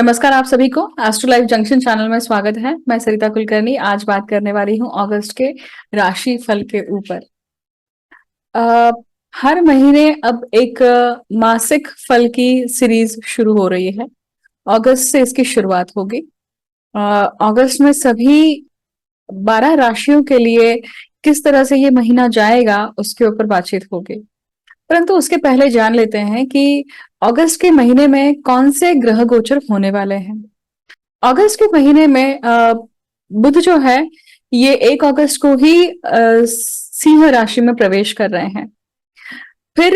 नमस्कार आप सभी को एस्ट्रो लाइफ जंक्शन चैनल में स्वागत है। मैं सरिता कुलकर्णी आज बात करने वाली हूँ अगस्त के राशि फल के ऊपर। अ, हर महीने अब एक मासिक फल की सीरीज शुरू हो रही है। अगस्त से इसकी शुरुआत होगी। अ, अगस्त में सभी 12 राशियों के लिए किस तरह से ये महीना जाएगा उसके ऊपर बातचीत होगी। परंतु उसके पहले जान लेते हैं कि अगस्त के महीने में कौन से ग्रह गोचर होने वाले हैं। अगस्त के महीने में बुध जो है ये 1 अगस्त को ही सिंह राशि में प्रवेश कर रहे हैं। फिर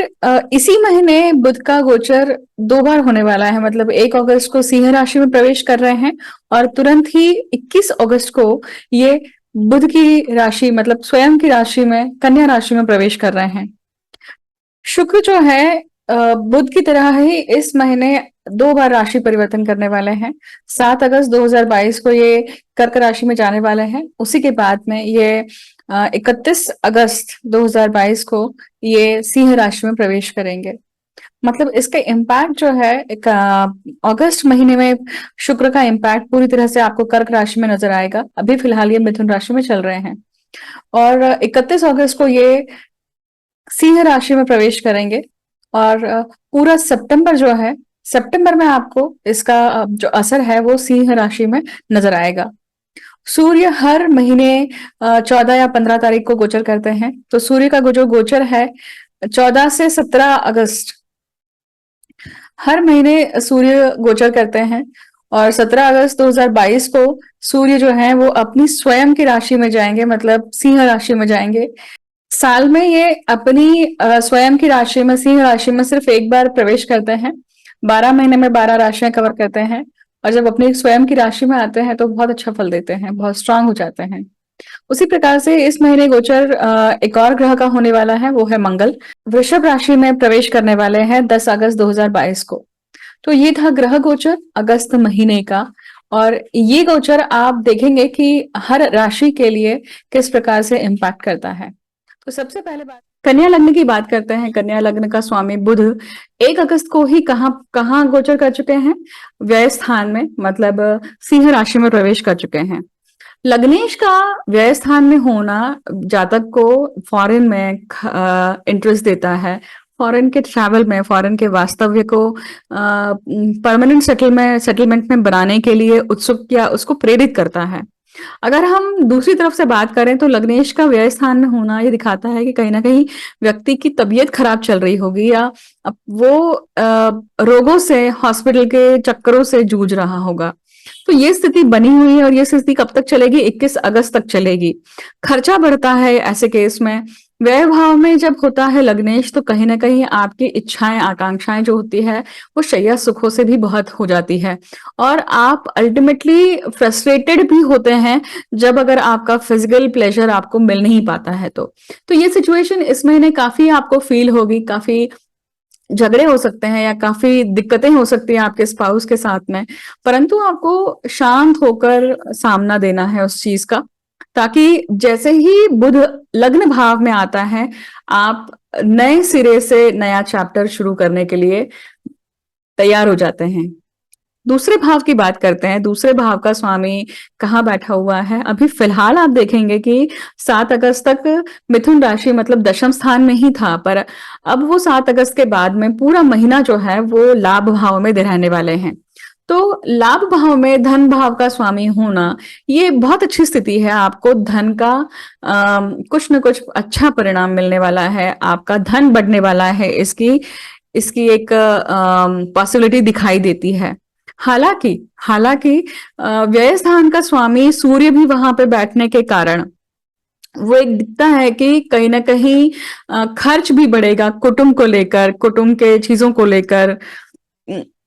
इसी महीने बुध का गोचर 2 बार होने वाला है, मतलब 1 अगस्त को सिंह राशि में प्रवेश कर रहे हैं और तुरंत ही 21 अगस्त को ये बुध की राशि मतलब स्वयं की राशि में कन्या राशि में प्रवेश कर रहे हैं। शुक्र जो है बुध की तरह ही इस महीने 2 बार राशि परिवर्तन करने वाले हैं। 7 अगस्त 2022 को ये कर्क राशि में जाने वाले हैं। उसी के बाद में ये 31 अगस्त 2022 को ये सिंह राशि में प्रवेश करेंगे। मतलब इसका इम्पैक्ट जो है एक अगस्त महीने में शुक्र का इम्पैक्ट पूरी तरह से आपको कर्क राशि में नजर आएगा। अभी फिलहाल ये मिथुन राशि में चल रहे हैं और 31 अगस्त को ये सिंह राशि में प्रवेश करेंगे और पूरा सितंबर जो है, सितंबर में आपको इसका जो असर है वो सिंह राशि में नजर आएगा। सूर्य हर महीने 14 या 15 तारीख को गोचर करते हैं, तो सूर्य का जो गोचर है 14 से 17 अगस्त हर महीने सूर्य गोचर करते हैं और 17 अगस्त 2022 को सूर्य जो है वो अपनी स्वयं की राशि में जाएंगे, मतलब सिंह राशि में जाएंगे। साल में ये अपनी स्वयं की राशि में सिंह राशि में सिर्फ एक बार प्रवेश करते हैं। 12 महीने में 12 राशियां कवर करते हैं और जब अपनी स्वयं की राशि में आते हैं तो बहुत अच्छा फल देते हैं, बहुत स्ट्रांग हो जाते हैं। उसी प्रकार से इस महीने गोचर एक और ग्रह का होने वाला है, वो है मंगल। वृषभ राशि में प्रवेश करने वाले हैं 10 अगस्त 2022 को। तो ये था ग्रह गोचर अगस्त महीने का। और ये गोचर आप देखेंगे कि हर राशि के लिए किस प्रकार से इम्पैक्ट करता है। तो सबसे पहले बात कन्या लग्न की बात करते हैं। कन्या लग्न का स्वामी बुध 1 अगस्त को ही कहाँ कहाँ गोचर कर चुके हैं, व्यय स्थान में, मतलब सिंह राशि में प्रवेश कर चुके हैं। लग्नेश का व्यय स्थान में होना जातक को फॉरेन में इंटरेस्ट देता है, फॉरेन के ट्रैवल में, फॉरेन के वास्तव्य को परमानेंट सेटलमेंट में बनाने के लिए उत्सुक या उसको प्रेरित करता है। अगर हम दूसरी तरफ से बात करें तो लग्नेश का व्यय स्थान में होना ये दिखाता है कि कहीं ना कहीं व्यक्ति की तबीयत खराब चल रही होगी या वो रोगों से, हॉस्पिटल के चक्करों से जूझ रहा होगा। तो ये स्थिति बनी हुई है और ये स्थिति कब तक चलेगी? 21 अगस्त तक चलेगी। खर्चा बढ़ता है ऐसे केस में। व्यय भाव में जब होता है लग्नेश तो कहीं ना कहीं आपकी इच्छाएं, आकांक्षाएं जो होती है वो शैया सुखों से भी बहुत हो जाती है और आप अल्टीमेटली फ्रस्ट्रेटेड भी होते हैं जब अगर आपका फिजिकल प्लेजर आपको मिल नहीं पाता है। तो ये सिचुएशन इस महीने काफी आपको फील होगी। काफी झगड़े हो सकते हैं या काफी दिक्कतें हो सकती हैं आपके स्पाउस के साथ में, परंतु आपको शांत होकर सामना देना है उस चीज का, ताकि जैसे ही बुध लग्न भाव में आता है आप नए सिरे से नया चैप्टर शुरू करने के लिए तैयार हो जाते हैं। दूसरे भाव की बात करते हैं। दूसरे भाव का स्वामी कहाँ बैठा हुआ है? अभी फिलहाल आप देखेंगे कि 7 अगस्त तक मिथुन राशि मतलब दशम स्थान में ही था, पर अब वो 7 अगस्त के बाद में पूरा महीना जो है वो लाभ भाव में रहने वाले हैं। तो लाभ भाव में धन भाव का स्वामी होना ये बहुत अच्छी स्थिति है। आपको धन का कुछ न कुछ अच्छा परिणाम मिलने वाला है, आपका धन बढ़ने वाला है, इसकी इसकी एक पॉसिबिलिटी दिखाई देती है। हालांकि हालांकि व्यय स्थान का स्वामी सूर्य भी वहां पे बैठने के कारण वो एक दिखता है कि कहीं ना कहीं खर्च भी बढ़ेगा, कुटुंब को लेकर, कुटुंब के चीजों को लेकर,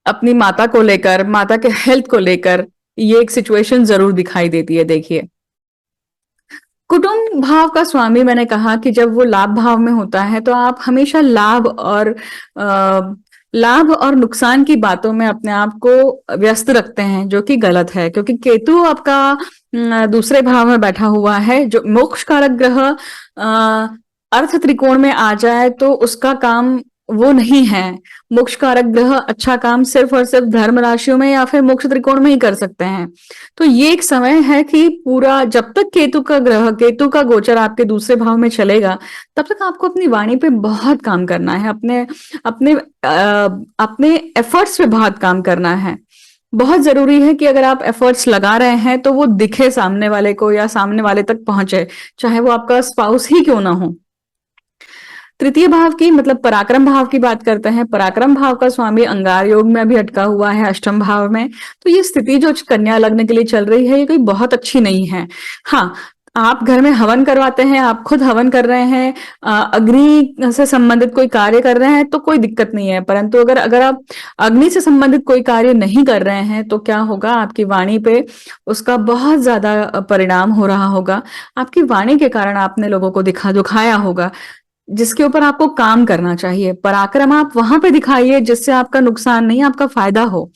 अपनी माता को लेकर, माता के हेल्थ को लेकर ये एक सिचुएशन जरूर दिखाई देती है। देखिए, कुटुंब भाव का स्वामी मैंने कहा कि जब वो लाभ भाव में होता है तो आप हमेशा लाभ और नुकसान की बातों में अपने आप को व्यस्त रखते हैं, जो कि गलत है, क्योंकि केतु आपका दूसरे भाव में बैठा हुआ है। जो मोक्ष कारक ग्रह अर्थ त्रिकोण में आ जाए तो उसका काम वो नहीं है। मोक्ष कारक ग्रह अच्छा काम सिर्फ और सिर्फ धर्म राशियों में या फिर मोक्ष त्रिकोण में ही कर सकते हैं। तो ये एक समय है कि पूरा जब तक केतु का गोचर आपके दूसरे भाव में चलेगा, तब तक आपको अपनी वाणी पे बहुत काम करना है, अपने अपने अपने एफर्ट्स पे बहुत काम करना है। बहुत जरूरी है कि अगर आप एफर्ट्स लगा रहे हैं तो वो दिखे सामने वाले को या सामने वाले तक पहुंचे, चाहे वो आपका स्पाउस ही क्यों ना हो। तृतीय भाव की मतलब पराक्रम भाव की बात करते हैं। पराक्रम भाव का स्वामी अंगार योग में अभी अटका हुआ है अष्टम भाव में। तो ये स्थिति जो कन्या लग्न के लिए चल रही है, ये कोई बहुत अच्छी नहीं है। हाँ, आप घर में हवन करवाते हैं, आप खुद हवन कर रहे हैं, अग्नि से संबंधित कोई कार्य कर रहे हैं तो कोई दिक्कत नहीं है। परंतु अगर अगर आप अग्नि से संबंधित कोई कार्य नहीं कर रहे हैं तो क्या होगा, आपकी वाणी पे उसका बहुत ज्यादा परिणाम हो रहा होगा। आपकी वाणी के कारण आपने लोगों को दुखाया होगा, जिसके ऊपर आपको काम करना चाहिए। पराक्रम आप वहां पे दिखाइए जिससे आपका नुकसान नहीं, आपका फायदा हो।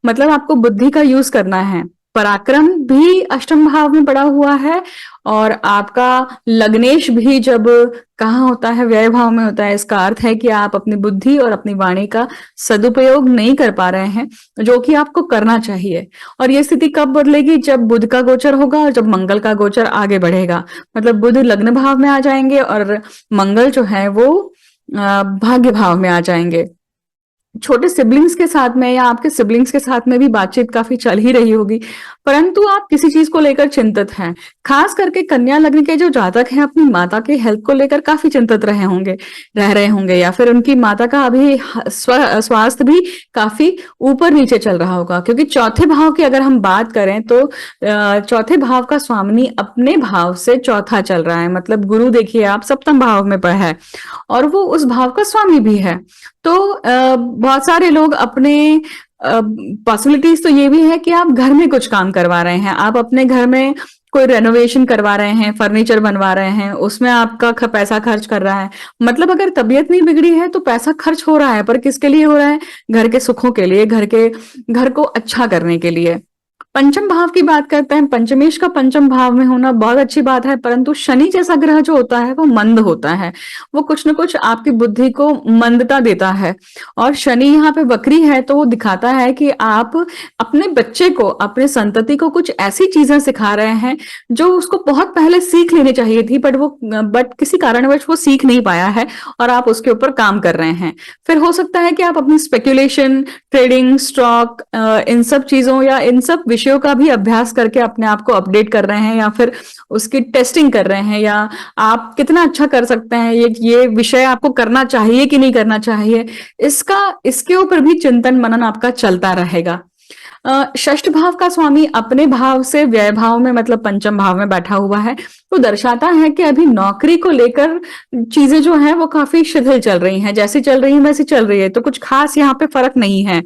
मतलब आपको बुद्धि का यूज करना है। पराक्रम भी अष्टम भाव में पड़ा हुआ है और आपका लग्नेश भी जब कहाँ होता है, व्यय भाव में होता है। इसका अर्थ है कि आप अपनी बुद्धि और अपनी वाणी का सदुपयोग नहीं कर पा रहे हैं, जो कि आपको करना चाहिए। और ये स्थिति कब बदलेगी, जब बुध का गोचर होगा और जब मंगल का गोचर आगे बढ़ेगा। मतलब बुध लग्न भाव में आ जाएंगे और मंगल जो है वो भाग्य भाव में आ जाएंगे। छोटे सिबलिंग्स के साथ में या आपके सिबलिंग्स के साथ में भी बातचीत काफी चल ही रही होगी, परंतु आप किसी चीज को लेकर चिंतित हैं। खास करके कन्या लग्न के जो जातक हैं, अपनी माता के हेल्थ को लेकर काफी चिंतित रह रहे होंगे या फिर उनकी माता का अभी स्वास्थ्य भी काफी ऊपर नीचे चल रहा होगा। क्योंकि चौथे भाव की अगर हम बात करें तो चौथे भाव का स्वामी अपने भाव से चौथा चल रहा है। मतलब गुरु देखिए आप सप्तम भाव में है और वो उस भाव का स्वामी भी है। तो बहुत सारे लोग अपने पॉसिबिलिटीज तो ये भी है कि आप घर में कुछ काम करवा रहे हैं, आप अपने घर में कोई रेनोवेशन करवा रहे हैं, फर्नीचर बनवा रहे हैं, उसमें आपका पैसा खर्च कर रहा है। मतलब अगर तबीयत नहीं बिगड़ी है तो पैसा खर्च हो रहा है, पर किसके लिए हो रहा है, घर के सुखों के लिए, घर को अच्छा करने के लिए। पंचम भाव की बात करते हैं। पंचमेश का पंचम भाव में होना बहुत अच्छी बात है, परंतु शनि जैसा ग्रह जो होता है वो मंद होता है। वो कुछ ना कुछ आपकी बुद्धि को मंदता देता है। और शनि यहाँ पे वक्री है तो वो दिखाता है कि आप अपने बच्चे को, अपने संतति को कुछ ऐसी चीजें सिखा रहे हैं जो उसको बहुत पहले सीख लेनी चाहिए थी, बट किसी कारणवश वो सीख नहीं पाया है और आप उसके ऊपर काम कर रहे हैं। फिर हो सकता है कि आप अपनी स्पेक्यूलेशन, ट्रेडिंग, स्टॉक, इन सब चीजों या इन सब विषयों का भी अभ्यास करके अपने आप को अपडेट कर रहे हैं या फिर उसकी टेस्टिंग कर रहे हैं, या आप कितना अच्छा कर सकते हैं, ये विषय आपको करना चाहिए कि नहीं करना चाहिए, इसके ऊपर भी चिंतन मनन आपका चलता रहेगा। षष्ठ भाव का स्वामी अपने भाव से व्यय भाव में मतलब पंचम भाव में बैठा हुआ है, तो दर्शाता है कि अभी नौकरी को लेकर चीजें जो है वो काफी शिथिल चल रही हैं, जैसी चल रही है वैसी चल रही है, तो कुछ खास यहाँ पे फर्क नहीं है।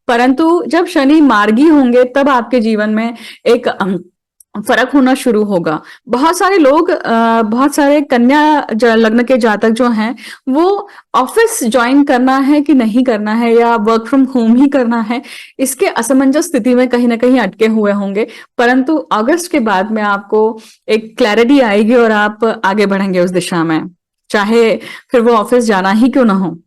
परंतु जब शनि मार्गी होंगे तब आपके जीवन में एक फर्क होना शुरू होगा। बहुत सारे लोग, बहुत सारे कन्या लग्न के जातक जो हैं वो ऑफिस ज्वाइन करना है कि नहीं करना है या वर्क फ्रॉम होम ही करना है, इसके असमंजस स्थिति में कहीं ना कहीं अटके हुए होंगे। परंतु अगस्त के बाद में आपको एक क्लैरिटी आएगी और आप आगे बढ़ेंगे उस दिशा में, चाहे फिर वो ऑफिस जाना ही क्यों ना हो।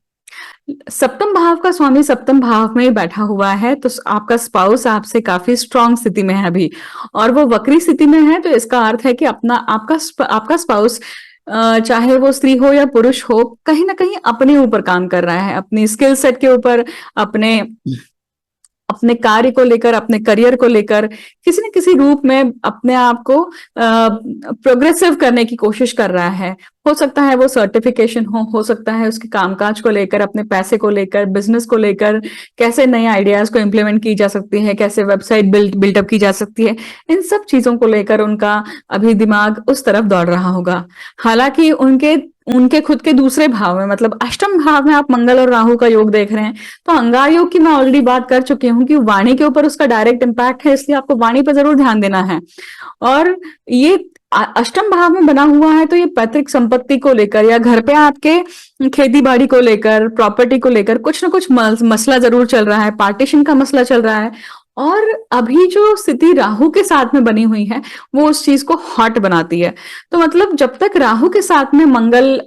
सप्तम भाव का स्वामी सप्तम भाव में बैठा हुआ है तो आपका स्पाउस आपसे काफी स्ट्रांग स्थिति में है अभी, और वो वक्री स्थिति में है। तो इसका अर्थ है कि आपका स्पाउस, चाहे वो स्त्री हो या पुरुष हो, कहीं ना कहीं अपने ऊपर काम कर रहा है, अपनी स्किल सेट के ऊपर, अपने अपने कार्य को लेकर, अपने करियर को लेकर किसी न किसी रूप में अपने आप को प्रोग्रेसिव करने की कोशिश कर रहा है। हो सकता है वो सर्टिफिकेशन हो सकता है उसके कामकाज को लेकर, अपने पैसे को लेकर, बिजनेस को लेकर, कैसे नए आइडियाज को इम्प्लीमेंट की जा सकती है, कैसे वेबसाइट बिल्डअप की जा सकती है, इन सब चीजों को लेकर उनका अभी दिमाग उस तरफ दौड़ रहा होगा। हालांकि उनके उनके खुद के दूसरे भाव में मतलब अष्टम भाव में आप मंगल और राहु का योग देख रहे हैं। तो अंगार योग की मैं ऑलरेडी बात कर चुकी हूँ कि वाणी के ऊपर उसका डायरेक्ट इम्पैक्ट है, इसलिए आपको वाणी पर जरूर ध्यान देना है। और ये अष्टम भाव में बना हुआ है तो ये पैतृक संपत्ति को लेकर या घर पे आपके खेती बाड़ी को लेकर, प्रॉपर्टी को लेकर कुछ ना कुछ मसला जरूर चल रहा है, पार्टीशन का मसला चल रहा है। और अभी जो स्थिति राहु के साथ में बनी हुई है वो उस चीज को हॉट बनाती है। तो मतलब जब तक राहु के साथ में मंगल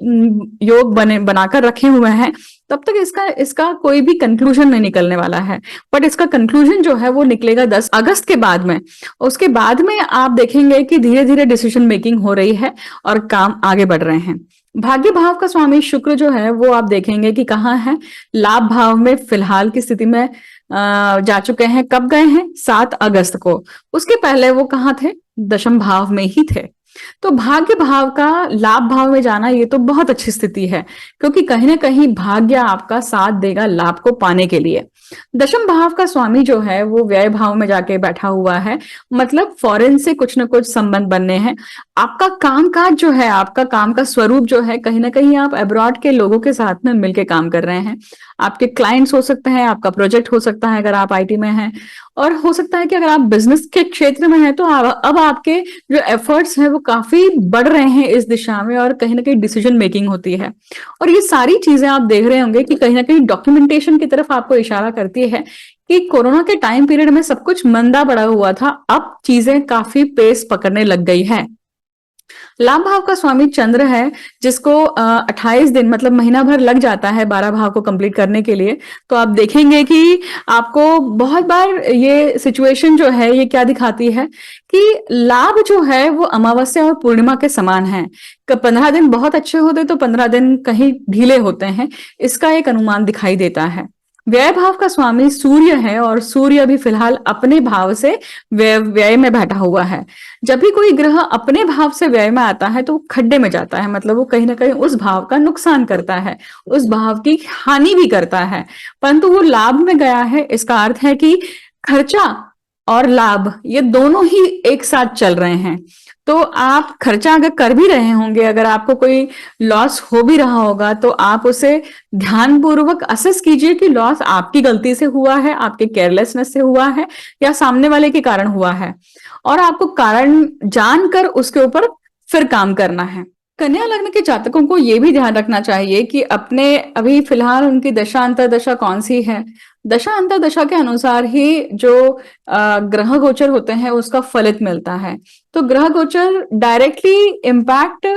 योग बनाकर रखे हुए हैं तब तक इसका इसका कोई भी कंक्लूजन नहीं निकलने वाला है। बट इसका कंक्लूजन जो है वो निकलेगा 10 अगस्त के बाद में। उसके बाद में आप देखेंगे कि धीरे धीरे डिसीजन मेकिंग हो रही है और काम आगे बढ़ रहे हैं। भाग्य भाव का स्वामी शुक्र जो है वो आप देखेंगे कि कहाँ है, लाभ भाव में फिलहाल की स्थिति में जा चुके हैं। कब गए हैं? 7 अगस्त को। उसके पहले वो कहाँ थे? दशम भाव में ही थे। तो भाग्य भाव का लाभ भाव में जाना ये तो बहुत अच्छी स्थिति है, क्योंकि कहीं ना कहीं भाग्य आपका साथ देगा लाभ को पाने के लिए। दशम भाव का स्वामी जो है वो व्यय भाव में जाके बैठा हुआ है, मतलब फॉरेन से कुछ ना कुछ संबंध बनने हैं। आपका कामकाज जो है, आपका काम का स्वरूप जो है, कहीं ना कहीं आप अब्रॉड के लोगों के साथ में मिलके काम कर रहे हैं। आपके क्लाइंट्स हो सकते हैं, आपका प्रोजेक्ट हो सकता है अगर आप आईटी में हैं, और हो सकता है कि अगर आप बिजनेस के क्षेत्र में हैं तो अब आपके जो एफर्ट्स हैं वो काफी बढ़ रहे हैं इस दिशा में, और कहीं ना कहीं डिसीजन मेकिंग होती है। और ये सारी चीजें आप देख रहे होंगे कि कहीं ना कहीं डॉक्यूमेंटेशन की तरफ आपको इशारा करती है कि कोरोना के टाइम पीरियड में सब कुछ मंदा पड़ा हुआ था, अब चीजें काफी पेस पकड़ने लग गई है। लाभ भाव का स्वामी चंद्र है, जिसको 28 दिन मतलब महीना भर लग जाता है 12 भाव को कंप्लीट करने के लिए। तो आप देखेंगे कि आपको बहुत बार ये सिचुएशन जो है ये क्या दिखाती है कि लाभ जो है वो अमावस्या और पूर्णिमा के समान है। 15 दिन बहुत अच्छे होते तो 15 दिन कहीं ढीले होते हैं, इसका एक अनुमान दिखाई देता है। व्यय भाव का स्वामी सूर्य है, और सूर्य अभी फिलहाल अपने भाव से व्यय में बैठा हुआ है। जब भी कोई ग्रह अपने भाव से व्यय में आता है तो वो खड्डे में जाता है, मतलब वो कहीं ना कहीं उस भाव का नुकसान करता है, उस भाव की हानि भी करता है। परंतु वो लाभ में गया है, इसका अर्थ है कि खर्चा और लाभ ये दोनों ही एक साथ चल रहे हैं। तो आप खर्चा अगर कर भी रहे होंगे, अगर आपको कोई लॉस हो भी रहा होगा, तो आप उसे ध्यानपूर्वक असेस कीजिए कि लॉस आपकी गलती से हुआ है, आपके केयरलेसनेस से हुआ है, या सामने वाले के कारण हुआ है, और आपको कारण जानकर उसके ऊपर फिर काम करना है। कन्या लग्न के जातकों को यह भी ध्यान रखना चाहिए कि अपने अभी फिलहाल उनकी दशा अंतरदशा कौन सी है। दशा अंतरदशा के अनुसार ही जो ग्रह गोचर होते हैं उसका फलित मिलता है। तो ग्रह गोचर डायरेक्टली इम्पैक्ट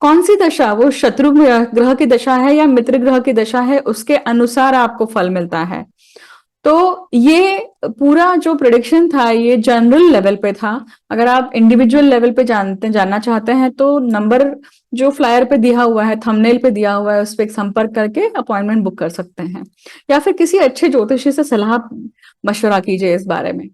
कौन सी दशा, वो शत्रु ग्रह की दशा है या मित्र ग्रह की दशा है, उसके अनुसार आपको फल मिलता है। तो ये पूरा जो प्रिडिक्शन था ये जनरल लेवल पे था। अगर आप इंडिविजुअल लेवल पे जानना चाहते हैं तो नंबर जो फ्लायर पे दिया हुआ है, थंबनेल पे दिया हुआ है, उस पर संपर्क करके अपॉइंटमेंट बुक कर सकते हैं, या फिर किसी अच्छे ज्योतिषी से सलाह मशवरा कीजिए इस बारे में।